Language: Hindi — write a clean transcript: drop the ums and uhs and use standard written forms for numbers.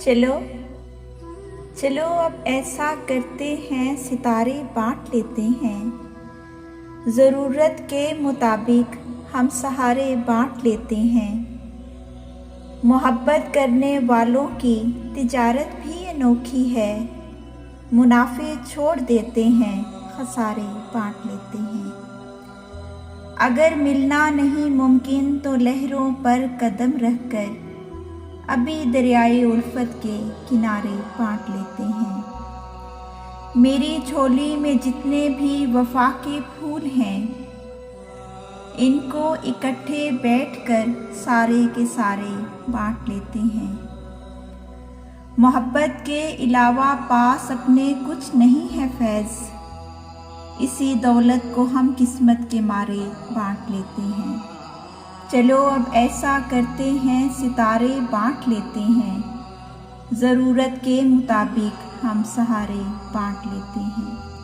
चलो चलो अब ऐसा करते हैं, सितारे बांट लेते हैं। ज़रूरत के मुताबिक हम सहारे बांट लेते हैं। मोहब्बत करने वालों की तिजारत भी अनोखी है। मुनाफे छोड़ देते हैं, खसारे बांट लेते हैं। अगर मिलना नहीं मुमकिन तो लहरों पर कदम रखकर अभी दरियाए उल्फत के किनारे बांट लेते हैं। मेरी झोली में जितने भी वफा के फूल हैं, इनको इकट्ठे बैठकर सारे के सारे बांट लेते हैं। मोहब्बत के अलावा पास अपने कुछ नहीं है फैज़, इसी दौलत को हम किस्मत के मारे बांट लेते हैं। चलो अब ऐसा करते हैं, सितारे बांट लेते हैं। ज़रूरत के मुताबिक हम सहारे बांट लेते हैं।